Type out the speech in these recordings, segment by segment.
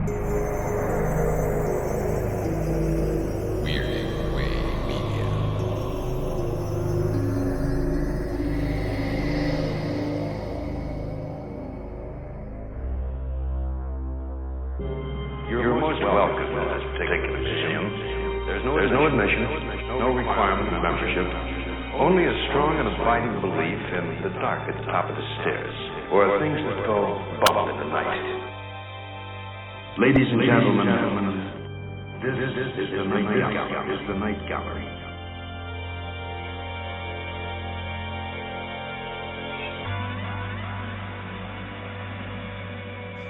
You're most welcome in this particular museum. There's no admission, no requirement of membership, only a strong and abiding belief in the dark at the top of the stairs, or things that go bump in the night. Ladies and gentlemen, this is the Night Gallery.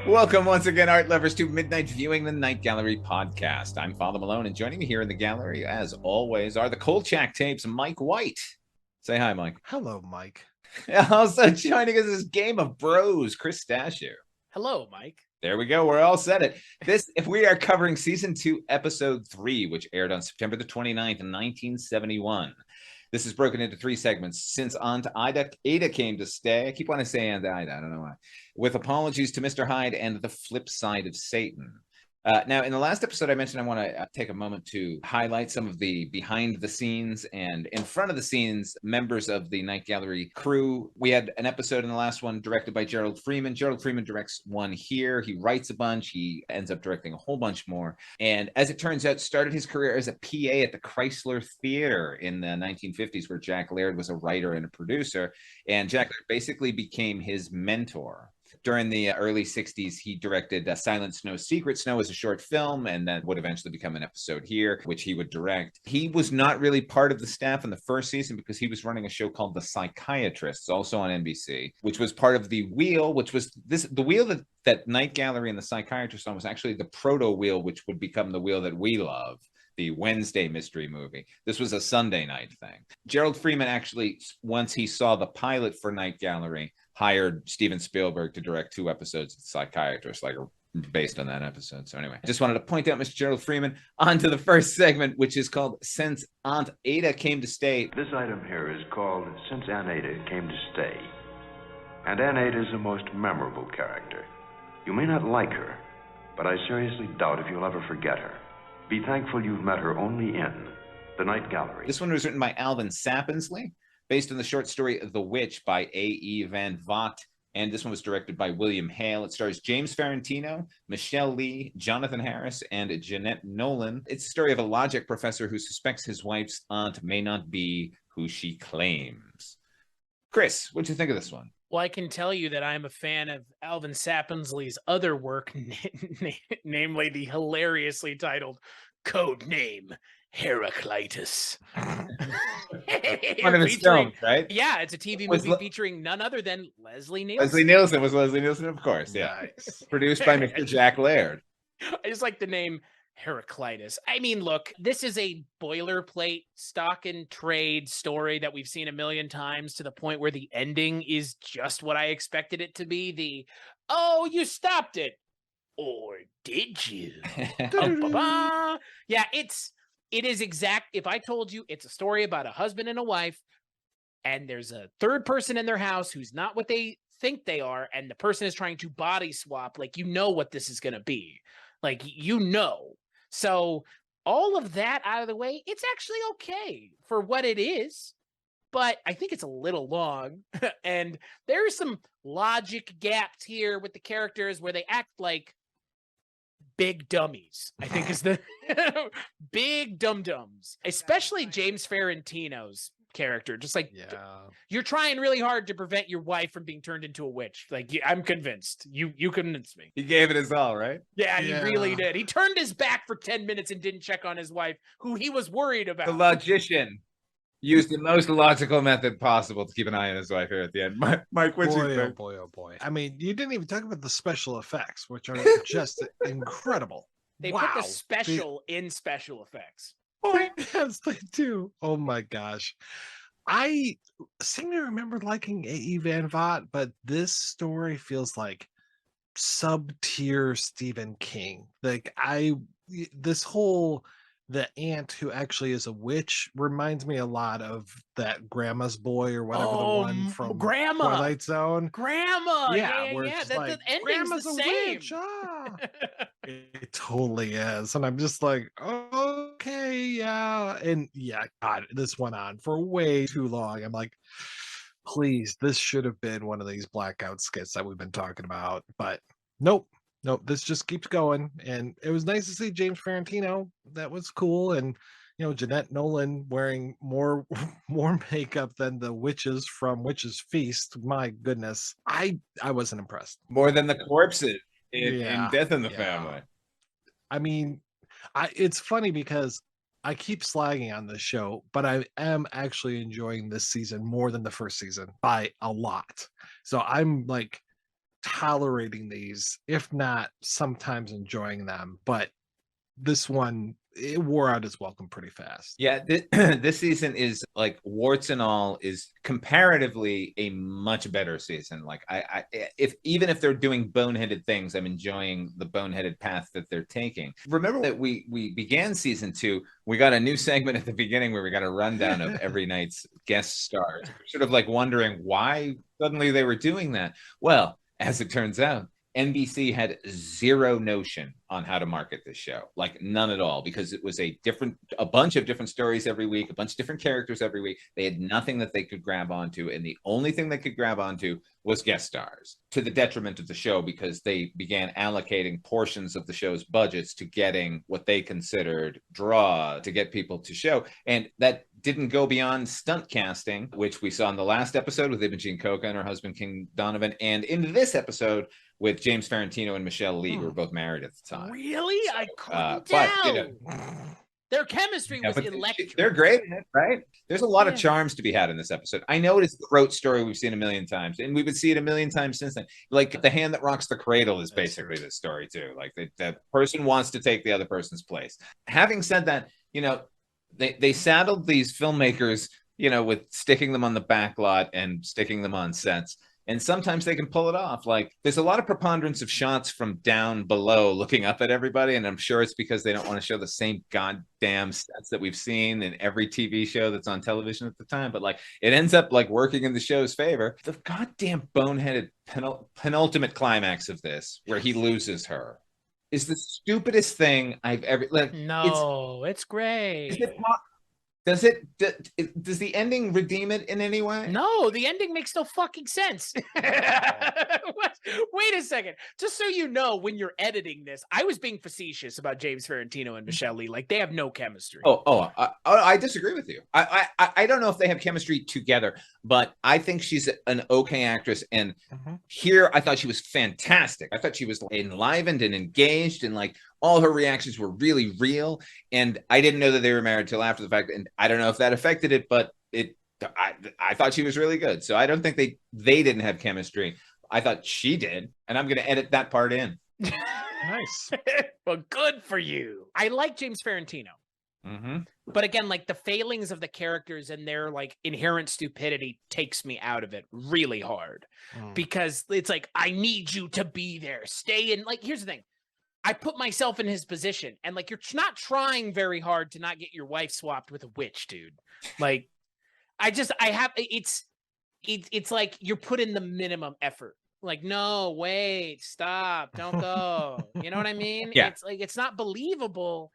Welcome once again, art lovers, to Midnight Viewing, the Night Gallery podcast. I'm Father Malone, and joining me here in the gallery, as always, are the Kolchak tapes, Mike White. Say hi, Mike. Hello, Mike. Also joining us is Game of Bros, Chris Stachiw. Hello, Mike. There we go. We're all set. If we are covering season 2, episode 3, which aired on September the 29th, 1971. This is broken into 3 segments. Since Aunt Ada came to stay. I keep wanting to say Aunt Ida. I don't know why. With apologies to Mr. Hyde and the flip side of Satan. Now, in the last episode, I mentioned I want to take a moment to highlight some of the behind the scenes and in front of the scenes members of the Night Gallery crew. We had an episode in the last one directed by Gerald Freeman. Gerald Freeman directs one here. He writes a bunch. He ends up directing a whole bunch more. And as it turns out, started his career as a PA at the Chrysler Theater in the 1950s, where Jack Laird was a writer and a producer. And Jack Laird basically became his mentor. During the early 60s, he directed Silent Snow, Secret Snow as a short film, and that would eventually become an episode here, which he would direct. He was not really part of the staff in the first season because he was running a show called The Psychiatrists, also on NBC, which was part of The Wheel, which was the wheel that Night Gallery and The Psychiatrist on was actually the proto-wheel, which would become the wheel that we love, the Wednesday mystery movie. This was a Sunday night thing. Gerald Freeman actually, once he saw the pilot for Night Gallery, hired Steven Spielberg to direct 2 episodes of The Psychiatrist, based on that episode. So anyway, I just wanted to point out Mr. Gerald Freeman. On to the first segment, which is called Since Aunt Ada Came to Stay. This item here is called Since Aunt Ada Came to Stay. And Aunt Ada is the most memorable character. You may not like her, but I seriously doubt if you'll ever forget her. Be thankful you've met her only in the Night Gallery. This one was written by Alvin Sapensley, based on the short story The Witch by A.E. Van Vogt, and this one was directed by William Hale. It stars James Farentino, Michelle Lee, Jonathan Harris, and Jeanette Nolan. It's the story of a logic professor who suspects his wife's aunt may not be who she claims. Chris, what'd you think of this one? Well, I can tell you that I'm a fan of Alvin Sapensley's other work, namely the hilariously titled Code Name Heraclitus. One of his films, right? Yeah, it's a TV movie featuring none other than Leslie Nielsen. Leslie Nielsen was Leslie Nielsen, of course. Yeah, nice. Produced by Mr. Jack Laird. I just like the name Heraclitus. I mean, look, this is a boilerplate stock and trade story that we've seen a million times, to the point where the ending is just what I expected it to be. Oh, you stopped it. Or did you? Yeah, it is exact. If I told you it's a story about a husband and a wife, and there's a third person in their house who's not what they think they are, and the person is trying to body swap, you know what this is going to be. So all of that out of the way, it's actually okay for what it is, but I think it's a little long. And there's some logic gaps here with the characters where they act like big dummies, I think is the big dum-dums, especially James Farentino's character. You're trying really hard to prevent your wife from being turned into a witch. I'm convinced. You convinced me. He gave it his all, right? Yeah, he really did. He turned his back for 10 minutes and didn't check on his wife, who he was worried about. The logician used the most logical method possible to keep an eye on his wife here at the end. Mike, what's your thing? Oh boy. I mean, you didn't even talk about the special effects, which are just incredible. They put the special in special effects. Yes, they do. Oh my gosh. I seem to remember liking A.E. Van Vogt, but this story feels like sub-tier Stephen King. This whole the aunt who actually is a witch reminds me a lot of that Grandma's Boy or whatever, the one from Grandma. Twilight Zone. Grandma. Yeah, Yeah. where it's Yeah. just That like, the ending's Grandma's the a same. witch. Ah. It totally is. And I'm just like, okay, yeah. And yeah, God, this went on for way too long. I'm like, please, this should have been one of these blackout skits that we've been talking about. But nope, nope, this just keeps going. And it was nice to see James Ferrantino. That was cool. And Jeanette Nolan wearing more more makeup than the witches from Witch's Feast. My goodness. I wasn't impressed. More than the corpses in Yeah. Death in the Yeah. Family. I mean, it's funny because I keep slagging on this show, but I am actually enjoying this season more than the first season by a lot. So I'm like tolerating these, if not sometimes enjoying them. But this one, it wore out its welcome pretty fast. Yeah, this season is like warts and all is comparatively a much better season. Like even if they're doing boneheaded things, I'm enjoying the boneheaded path that they're taking. Remember that we began season 2. We got a new segment at the beginning where we got a rundown of every night's guest stars. Sort of like wondering why suddenly they were doing that. Well, as it turns out, NBC had zero notion on how to market this show, like none at all, because it was a bunch of different stories every week, a bunch of different characters every week. They had nothing that they could grab onto, and the only thing they could grab onto was guest stars, to the detriment of the show, because they began allocating portions of the show's budgets to getting what they considered draw to get people to show. And that didn't go beyond stunt casting, which we saw in the last episode with Imogene Coca and her husband King Donovan, and in this episode with James Ferrantino and Michelle Lee, who were both married at the time. Really? So, I couldn't tell. Their chemistry was electric. They're great in it, right? There's a lot of charms to be had in this episode. I know it's the throat story we've seen a million times, and we would see it a million times since then. Like the hand that rocks the cradle is basically this story too. Like the person wants to take the other person's place. Having said that, they saddled these filmmakers, with sticking them on the back lot and sticking them on sets. And sometimes they can pull it off. Like there's a lot of preponderance of shots from down below looking up at everybody. And I'm sure it's because they don't want to show the same goddamn sets that we've seen in every TV show that's on television at the time. But like it ends up like working in the show's favor. The goddamn boneheaded penultimate climax of this, where he loses her, is the stupidest thing I've ever like. No, it's great. Does the ending redeem it in any way? No, the ending makes no fucking sense. Wait a second. Just so you know, when you're editing this, I was being facetious about James Ferrantino and Michelle Lee. Like they have no chemistry. I disagree with you. I don't know if they have chemistry together, but I think she's an okay actress. And here, I thought she was fantastic. I thought she was enlivened and engaged, and like all her reactions were really real. And I didn't know that they were married till after the fact. And I don't know if that affected it, but I thought she was really good. So I don't think they didn't have chemistry. I thought she did. And I'm going to edit that part in. Nice. Well, good for you. I like James Ferrantino. But again, like the failings of the characters and their like inherent stupidity takes me out of it really hard. Because it's like, I need you to be there. Stay in. Like, here's the thing. I put myself in his position, and like, you're not trying very hard to not get your wife swapped with a witch, dude. Like, it's like you're putting the minimum effort. Like, no, wait, stop, don't go. You know what I mean? Yeah. It's like, it's not believable.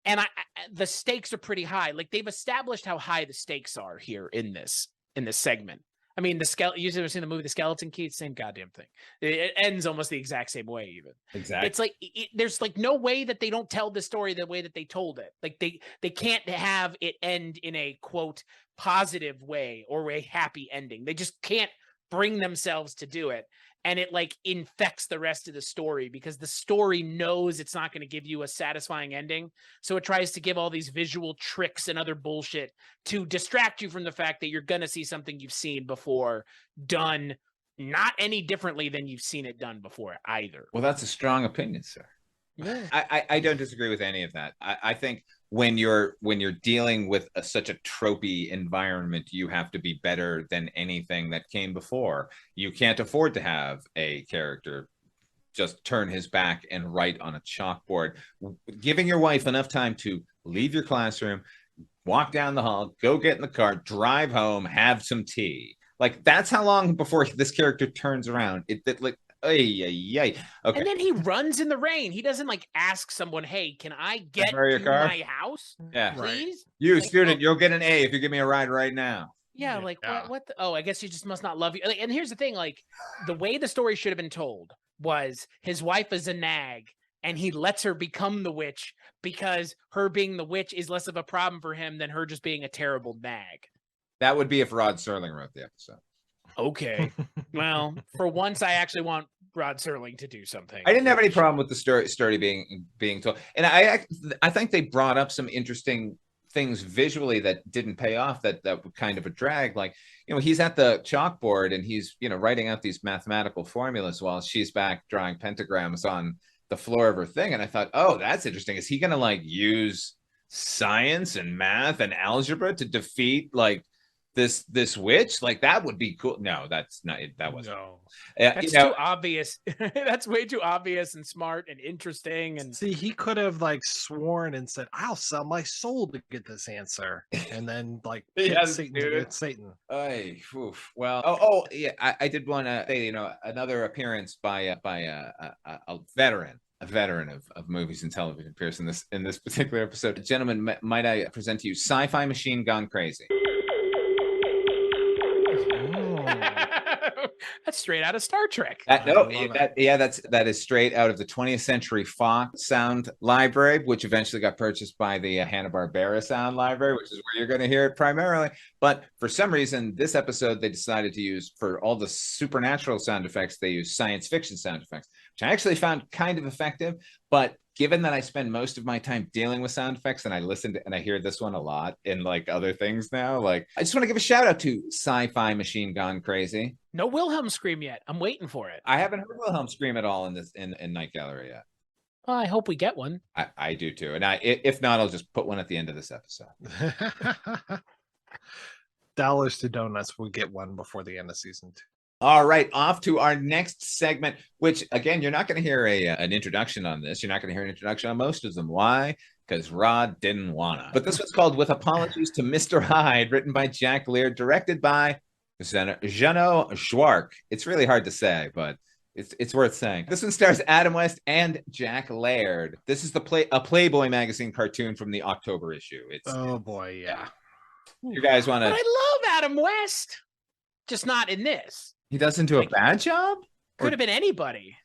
And the stakes are pretty high. Like they've established how high the stakes are here in this segment. I mean, you've ever seen the movie The Skeleton Key? Same goddamn thing. It ends almost the exact same way, even. Exactly. It's like there's like no way that they don't tell the story the way that they told it. Like they can't have it end in a quote positive way or a happy ending. They just can't bring themselves to do it. And it like infects the rest of the story because the story knows it's not going to give you a satisfying ending. So it tries to give all these visual tricks and other bullshit to distract you from the fact that you're going to see something you've seen before done not any differently than you've seen it done before either. Well, that's a strong opinion, sir. Yeah. I don't disagree with any of that. I think when you're dealing with such a tropey environment, you have to be better than anything that came before. You can't afford to have a character just turn his back and write on a chalkboard. Giving your wife enough time to leave your classroom, walk down the hall, go get in the car, drive home, have some tea. Like, that's how long before this character turns around. Okay. And then he runs in the rain. He doesn't like ask someone, "Hey, can I get borrow your to car? my house, Yeah. please?" You, Like, student, you'll get an A if you give me a ride right now. Yeah, like what? Oh, I guess she just must not love you. And here's the thing: like, the way the story should have been told was his wife is a nag, and he lets her become the witch because her being the witch is less of a problem for him than her just being a terrible nag. That would be if Rod Serling wrote the episode. Okay. Well, for once, I actually want Rod Serling to do something. I didn't have any problem with the story being told, and I think they brought up some interesting things visually that didn't pay off, that were kind of a drag. Like, he's at the chalkboard and he's writing out these mathematical formulas while she's back drawing pentagrams on the floor of her thing. And I thought, oh, that's interesting. Is he gonna like use science and math and algebra to defeat like this witch? Like, that would be cool. No, that's not it. That wasn't. No, that's too obvious. That's way too obvious and smart and interesting. And see, he could have like sworn and said, "I'll sell my soul to get this answer," and then like Satan. Well, yeah, I did want to say, another appearance by a veteran. A veteran of movies and television appears in this particular episode. Gentlemen, might I present to you Sci-Fi Machine Gone Crazy? That's straight out of Star Trek. That is straight out of the 20th Century Fox sound library, which eventually got purchased by the Hanna-Barbera sound library, which is where you're going to hear it primarily. But for some reason, this episode, they decided to use, for all the supernatural sound effects, they use science fiction sound effects, which I actually found kind of effective. But given that I spend most of my time dealing with sound effects and I hear this one a lot in like other things now, like, I just want to give a shout out to Sci-Fi Machine Gone Crazy. No Wilhelm scream yet. I'm waiting for it. I haven't heard Wilhelm scream at all in Night Gallery yet. Well, I hope we get one. I do too. And if not, I'll just put one at the end of this episode. Dollars to Donuts will get one before the end of season 2. All right, off to our next segment, which, again, you're not going to hear an introduction on this. You're not going to hear an introduction on most of them. Why? Because Rod didn't want to. But this one's called With Apologies to Mr. Hyde, written by Jack Laird, directed by Jeannot Schwark. It's really hard to say, but it's worth saying. This one stars Adam West and Jack Laird. This is a Playboy magazine cartoon from the October issue. Oh, boy, yeah. You guys want to... But I love Adam West. Just not in this. He doesn't do a bad job? Could have been anybody.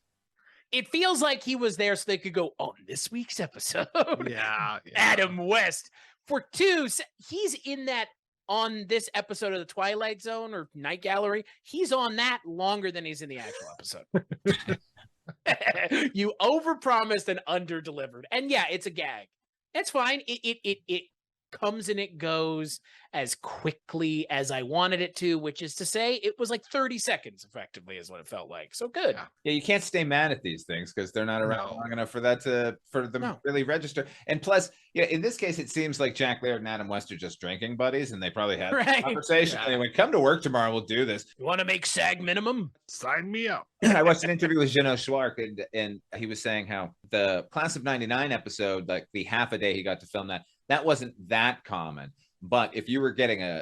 It feels like he was there so they could go, on this week's episode. Yeah. Adam West. For 2, he's in that on this episode of The Twilight Zone or Night Gallery. He's on that longer than he's in the actual episode. You overpromised and underdelivered. And yeah, it's a gag. It's fine. It comes and it goes as quickly as I wanted it to, which is to say it was like 30 seconds effectively is what it felt like. So good. Yeah, you can't stay mad at these things because they're not around long enough for them really register. And plus, in this case, it seems like Jack Laird and Adam West are just drinking buddies, and they probably had a conversation. Yeah. Anyway, come to work tomorrow, we'll do this. You want to make SAG minimum? Sign me up. I watched an interview with Jeannot Schwark, and he was saying how the Class of '99 episode, like the half a day he got to film that wasn't that common. But if you were getting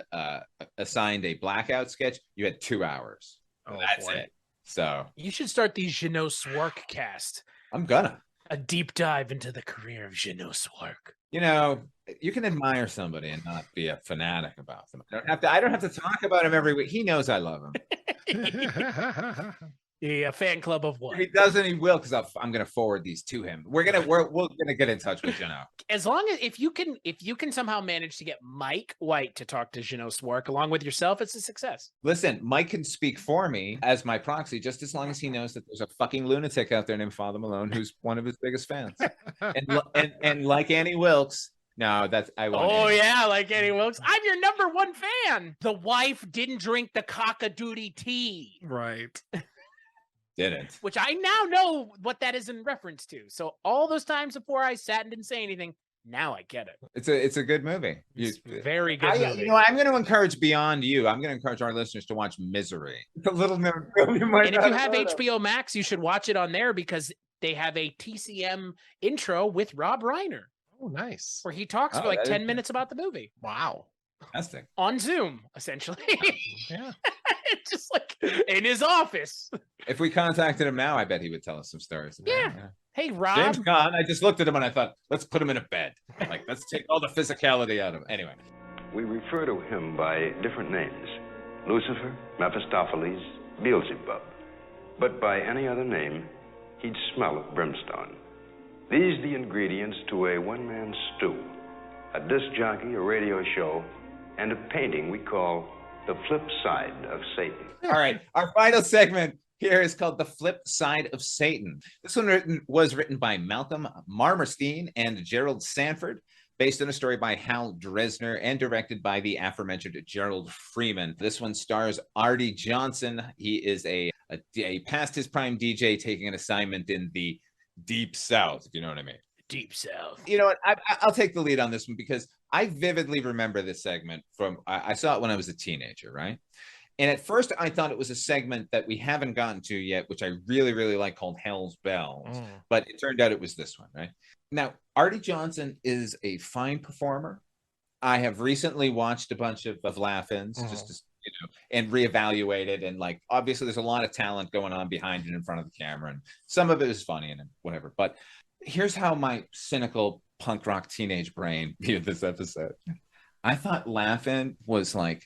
assigned a blackout sketch, you had 2 hours. That's it. So you should start the Jeannot Schwark cast. I'm gonna. A deep dive into the career of Jeannot Schwark. You can admire somebody and not be a fanatic about them. I don't have to talk about him every week. He knows I love him. A fan club of one. If he doesn't, he will, because I'm going to forward these to him. We're gonna get in touch with Jeannot. As long as if you can somehow manage to get Mike White to talk to Jeannot Schwark along with yourself, it's a success. Listen, Mike can speak for me as my proxy, just as long as he knows that there's a fucking lunatic out there named Father Malone who's one of his biggest fans. and like Annie Wilkes. No, that's I want. Oh yeah, like Annie Wilkes. I'm your number 1 fan. The wife didn't drink the cock-a-doodle tea. Right. Didn't. Which I now know what that is in reference to. So all those times before I sat and didn't say anything, now I get it. It's a good movie. It's very good movie. I'm going to encourage beyond you. I'm going to encourage our listeners to watch Misery. It's a little known film. And if you have HBO Max, you should watch it on there because they have a TCM intro with Rob Reiner. Oh, nice. where he talks for like that is 10 minutes about the movie Wow. fantastic. on Zoom, essentially. Yeah. It's just like in his office. If we contacted him now, I bet he would tell us some stories. Yeah. Hey, Rob. James Caan, I just looked at him and I thought, let's put him in a bed. Like, let's take all the physicality out of him. Anyway. We refer to him by different names: Lucifer, Mephistopheles, Beelzebub. But by any other name, he'd smell of brimstone. These the ingredients to a one-man stew: a disc jockey, a radio show, and a painting we call The Flip Side of Satan. All right. Our final segment here is called The Flip Side of Satan. This one was written by Malcolm Marmerstein and Gerald Sanford, based on a story by Hal Dresner and directed by the aforementioned Gerald Freeman. This one stars Artie Johnson. He is a past his prime DJ taking an assignment in the Deep South, if you know what I mean. Deep South. You know what? I'll take the lead on this one because I vividly remember this segment from, I saw it when I was a teenager, right? And at first I thought it was a segment that we haven't gotten to yet, which I really, really like, called Hell's Bells. But it turned out it was this one, right? Now, Artie Johnson is a fine performer. I have recently watched a bunch of Laugh-Ins just to, and reevaluated. And like, obviously there's a lot of talent going on behind and in front of the camera. And some of it is funny and whatever. But here's how my cynical punk rock teenage brain viewed this episode. I thought Laugh-In was like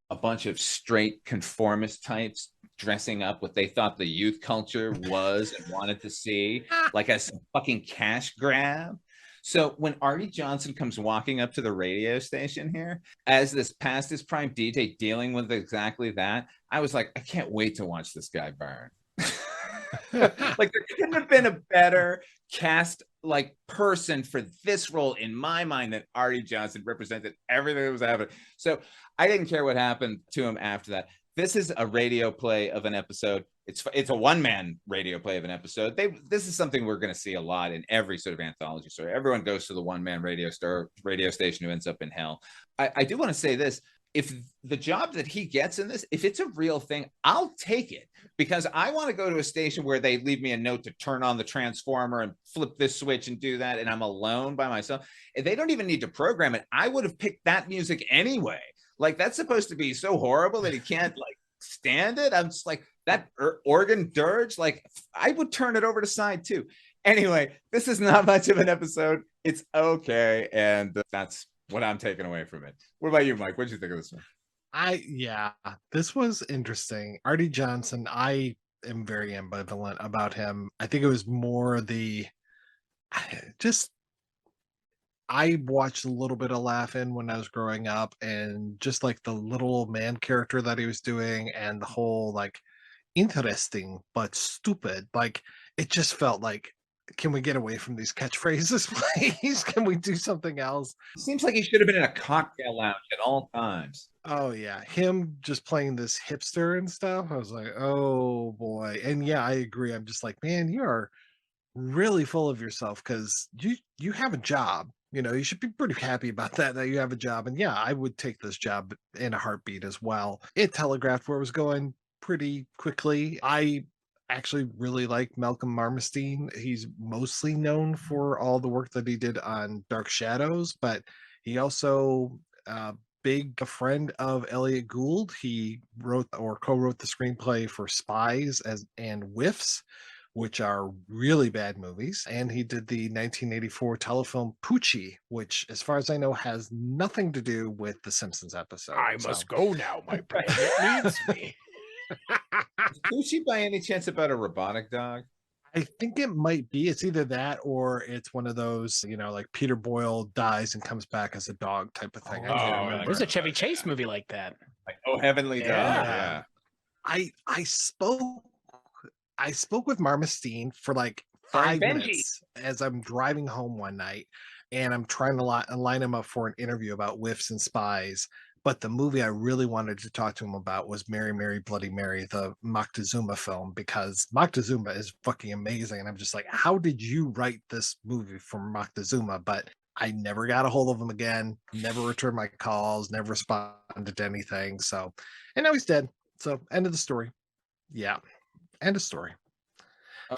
a bunch of straight conformist types dressing up what they thought the youth culture was and wanted to see, like as a fucking cash grab. So when Artie Johnson comes walking up to the radio station here as this past his prime DJ dealing with exactly that, I was like, I can't wait to watch this guy burn. Like, there couldn't have been a better cast like person for this role in my mind than Artie Johnson. Represented everything that was happening. So I didn't care what happened to him after that. This is a radio play of an episode. It's a one-man radio play of an episode. This is something we're going to see a lot in every sort of anthology story. Everyone goes to the one-man radio station who ends up in hell. I do want to say this. If the job that he gets in this, if it's a real thing, I'll take it, because I want to go to a station where they leave me a note to turn on the transformer and flip this switch and do that, and I'm alone by myself. And they don't even need to program it. I would have picked that music anyway. Like, that's supposed to be so horrible that he can't like stand it. I'm just like, that organ dirge, like I would turn it over to side two. Anyway, this is not much of an episode. It's okay. And that's what I'm taking away from it. What about you, Mike? What did you think of this one? This was interesting. Artie Johnson, I am very ambivalent about him. I think it was more I watched a little bit of Laugh-In when I was growing up, and just like the little man character that he was doing and the whole like interesting but stupid, like it just felt like, can we get away from these catchphrases, please? Can we do something else? Seems like he should have been in a cocktail lounge at all times. Oh yeah, him just playing this hipster and stuff. I was like, oh boy. And yeah, I agree. I'm just like, man, you are really full of yourself, because you have a job. You should be pretty happy about that you have a job. And yeah, I would take this job in a heartbeat as well. It telegraphed where it was going pretty quickly. I actually really like Malcolm Marmerstein. He's mostly known for all the work that he did on Dark Shadows, but he also big friend of Elliot Gould. He wrote or co-wrote the screenplay for Spies and Whiffs, which are really bad movies. And he did the 1984 telefilm Poochie, which, as far as I know, has nothing to do with the Simpsons episode. I must go now. My president needs me. Is Poochie by any chance about a robotic dog? I think it might be. It's either that or it's one of those, like Peter Boyle dies and comes back as a dog type of thing. I can't remember. There's a Chevy Chase movie like that. Like, oh, Heavenly Dog. Yeah. I spoke with Marmerstein for like 5 minutes as I'm driving home one night, and I'm trying to line him up for an interview about Whiffs and Spies. But the movie I really wanted to talk to him about was Mary, Mary, Bloody Mary, the Moctezuma film, because Moctezuma is fucking amazing. And I'm just like, how did you write this movie for Moctezuma? But I never got a hold of him again, never returned my calls, never responded to anything. So, and now he's dead. So, end of the story. Yeah, end of story.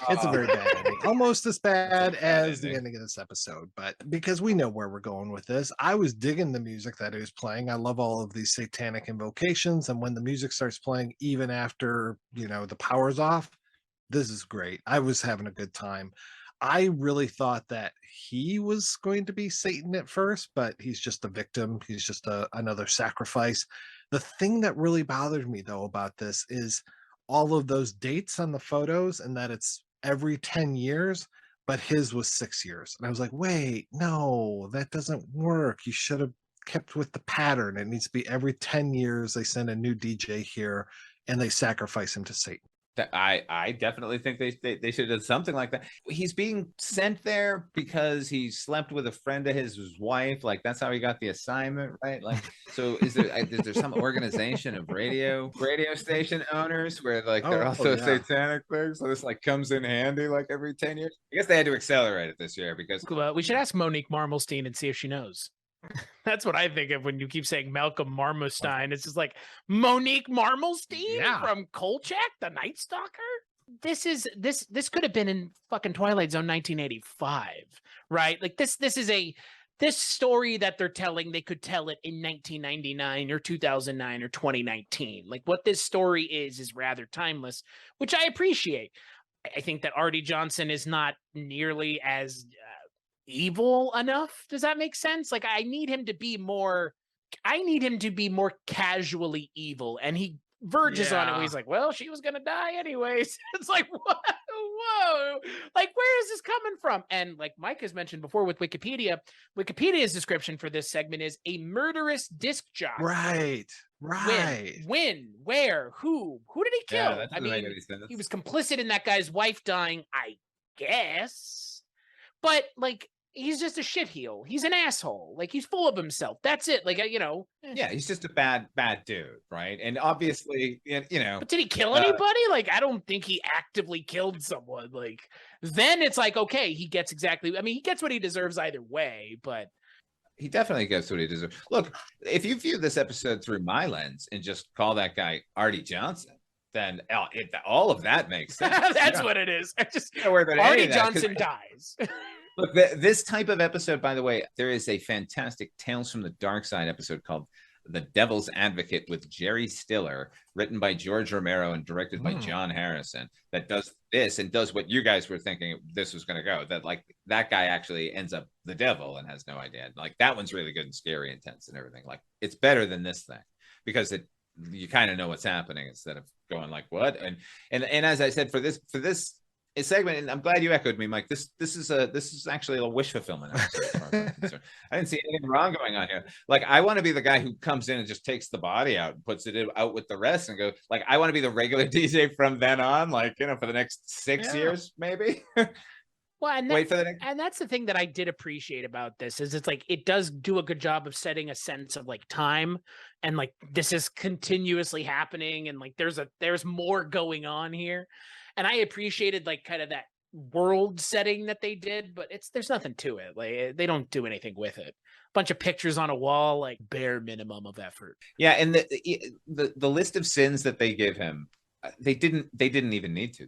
It's a very bad ending, almost as bad bad as the ending. ending of this episode. But because we know where we're going with this, I was digging the music that he was playing. I love all of these satanic invocations, and when the music starts playing, even after the power's off, this is great. I was having a good time. I really thought that he was going to be Satan at first, but he's just a victim. He's just another sacrifice. The thing that really bothered me, though, about this is all of those dates on the photos and that it's every 10 years, but his was 6 years. And I was like, wait, no, that doesn't work. You should have kept with the pattern. It needs to be every 10 years they send a new DJ here and they sacrifice him to Satan. I definitely think they should have done something like that. He's being sent there because he slept with a friend of his wife. Like, that's how he got the assignment, right? Like, so is there some organization of radio station owners where like they're also satanic things? So this like comes in handy like every 10 years. I guess they had to accelerate it this year because we should ask Monique Marmelstein and see if she knows. That's what I think of when you keep saying Malcolm Marmostein. It's just like Monique Marmelstein from Kolchak, the Night Stalker. This could have been in fucking Twilight Zone 1985, right? Like this story that they're telling, they could tell it in 1999 or 2009 or 2019. Like what this story is rather timeless, which I appreciate. I think that Artie Johnson is not nearly as evil enough. Does that make sense? Like I need him to be more casually evil, and he verges on it where he's like, well, she was gonna die anyways. It's like, whoa, like where is this coming from? And like Mike has mentioned before with Wikipedia's description for this segment is a murderous disc jockey. Right. When, where, who did he kill? Yeah, I mean, he was complicit in that guy's wife dying, I guess. But like, he's just a shitheel. He's an asshole. Like he's full of himself. That's it. Like Yeah, he's just a bad dude, right? And obviously, But did he kill anybody? Like I don't think he actively killed someone. Like then it's like okay, he gets what he deserves either way. But he definitely gets what he deserves. Look, if you view this episode through my lens and just call that guy Artie Johnson, then all of that makes sense. That's what it is. Artie Johnson dies. Look, this type of episode, by the way, there is a fantastic Tales from the Dark Side episode called The Devil's Advocate with Jerry Stiller, written by George Romero and directed by John Harrison, that does this and does what you guys were thinking this was going to go. That like that guy actually ends up the devil and has no idea. Like that one's really good and scary, intense and everything. Like it's better than this thing because you kind of know what's happening instead of going like what. And as I said, for this segment, and I'm glad you echoed me, Mike. This is actually a wish fulfillment episode. I didn't see anything wrong going on here. Like I want to be the guy who comes in and just takes the body out and puts it out with the rest and go like I want to be the regular DJ from then on, like for the next 6 years maybe. Well, wait for the next. And that's the thing that I did appreciate about this is it's like it does do a good job of setting a sense of like time and like this is continuously happening and like there's more going on here. And I appreciated like kind of that world setting that they did, but there's nothing to it. Like they don't do anything with it. Bunch of pictures on a wall, like bare minimum of effort. Yeah, and the list of sins that they give him, they didn't even need to.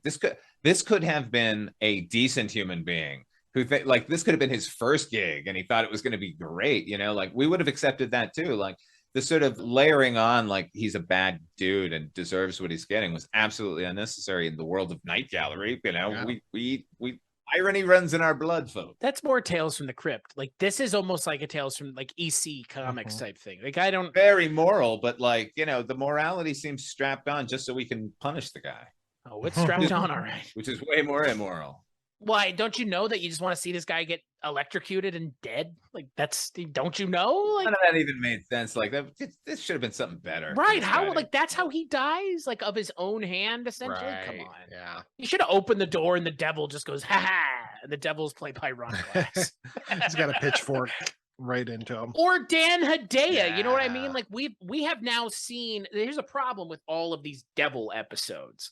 This could have been a decent human being who like this could have been his first gig, and he thought it was going to be great. Like we would have accepted that too. Like the sort of layering on like he's a bad dude and deserves what he's getting was absolutely unnecessary in the world of Night Gallery. We irony runs in our blood, folks. That's more Tales from the Crypt. Like this is almost like a Tales from like EC Comics type thing. Like I don't very moral, but like the morality seems strapped on just so we can punish the guy. Oh, it's strapped on, all right. Which is way more immoral. Why don't you know that you just want to see this guy get electrocuted and dead? Like don't you know? Like none of that even made sense. Like that, this should have been something better. Right? How like that's how he dies? Like of his own hand, essentially. Right. Come on. Yeah. You should have opened the door and the devil just goes ha ha, and the devil's played by Ron Glass. He's got a pitchfork right into him. Or Dan Hedaya. You know what I mean? Like we have now seen. Here's a problem with all of these devil episodes.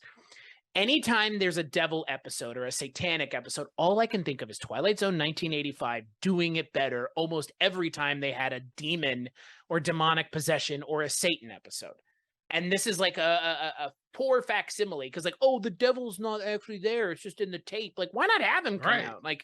Anytime there's a devil episode or a satanic episode, all I can think of is Twilight Zone 1985 doing it better almost every time they had a demon or demonic possession or a Satan episode. and this is like a poor facsimile because like, oh, the devil's not actually there, it's just in the tape. Like, why not have him come out? Like,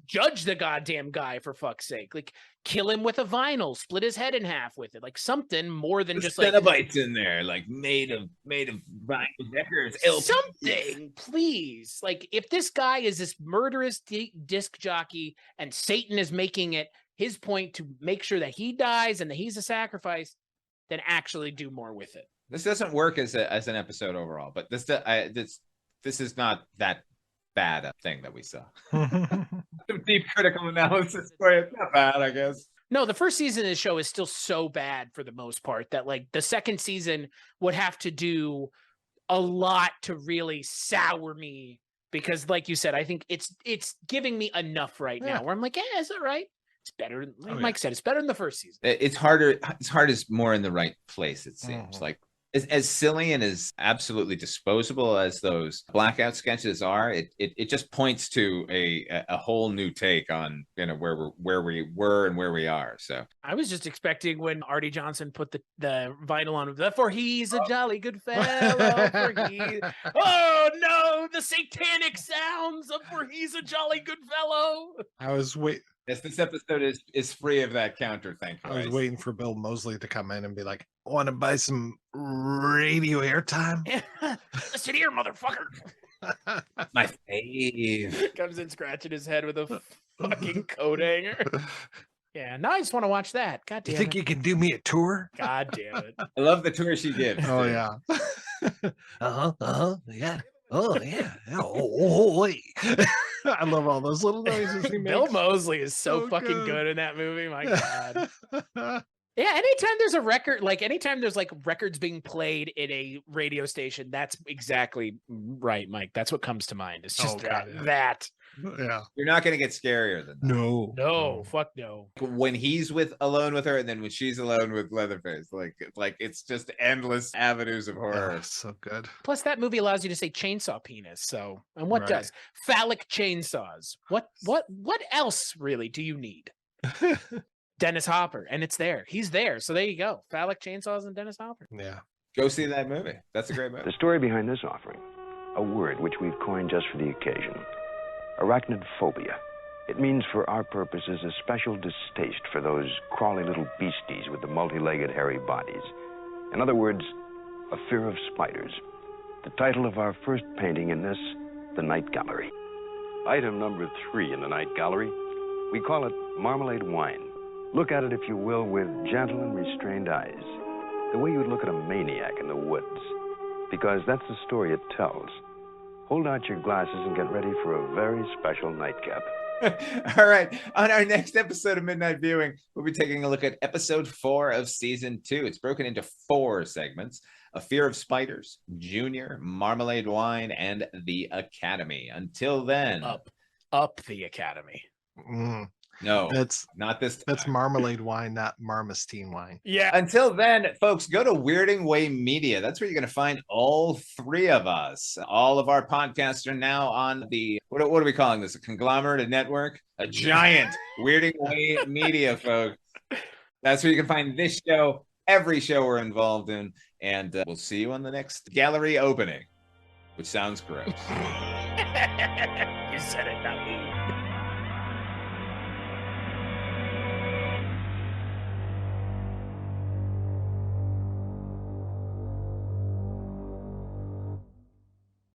judge the goddamn guy for fuck's sake. Like, kill him with a vinyl, split his head in half with it, like something more than just like Cenobites in there, like made of vinyl records. Something, please. Like, if this guy is this murderous disc jockey and Satan is making it his point to make sure that he dies and that he's a sacrifice, then actually do more with it. This doesn't work as an episode overall, but this is not that bad a thing that we saw. Some deep critical analysis for it. It's not bad, I guess. No, the first season of the show is still so bad for the most part that like the second season would have to do a lot to really sour me, because like you said, I think it's giving me enough right now where I'm like, yeah, is it right? It's better. Like Mike said, it's better than the first season. It's harder. It's hard is more in the right place, it seems. Like as silly and as absolutely disposable as those blackout sketches are, it just points to a whole new take on, you know, where we were and where we are. So I was just expecting when Artie Johnson put the vinyl on, for he's a jolly good fellow. Oh no, the satanic sounds of for he's a jolly good fellow. I was waiting. Yes, this episode is free of that counter, thankfully. I was waiting for Bill Moseley to come in and be like, I want to buy some radio airtime. Listen here, motherfucker. My fave. Comes in scratching his head with a fucking coat hanger. Yeah, now I just want to watch that. God damn it. You think you can do me a tour? God damn it. I love the tour she gives. Oh, yeah. Yeah. Oh, yeah. Oh, wait. I love all those little noises he makes. Bill Moseley is so fucking good in that movie. My God. Yeah, anytime there's a record, like anytime there's like records being played in a radio station, that's exactly right, Mike. That's what comes to mind. It's just that. Yeah. You're not going to get scarier than that. No, fuck no. When he's alone with her, and then when she's alone with Leatherface, like it's just endless avenues of horror. Oh, so good. Plus, that movie allows you to say chainsaw penis. So, and what does phallic chainsaws? What else really do you need? Dennis Hopper, and it's there. He's there. So there you go. Phallic chainsaws and Dennis Hopper. Yeah. Go see that movie. That's a great movie. The story behind this offering, a word which we've coined just for the occasion. Arachnophobia. It means for our purposes a special distaste for those crawly little beasties with the multi-legged hairy bodies. In other words, a fear of spiders. The title of our first painting in this, The Night Gallery. Item number 3 in the Night Gallery, we call it marmalade wine. Look at it, if you will, with gentle and restrained eyes, the way you would look at a maniac in the woods, because that's the story it tells. Hold out your glasses and get ready for a very special nightcap. All right. On our next episode of Midnight Viewing, we'll be taking a look at episode 4 of season 2. It's broken into 4 segments: A Fear of Spiders, Junior, Marmalade Wine, and The Academy. Until then. Up the Academy. No, that's not this time. That's marmalade wine, not marmastine wine. Yeah. Until then, folks, go to Weirding Way Media. That's where you're going to find all 3 of us. All of our podcasts are now on the, what are we calling this? A conglomerate, a network? A giant Weirding Way Media, folks. That's where you can find this show, every show we're involved in. And we'll see you on the next gallery opening, which sounds gross. You said it, not me.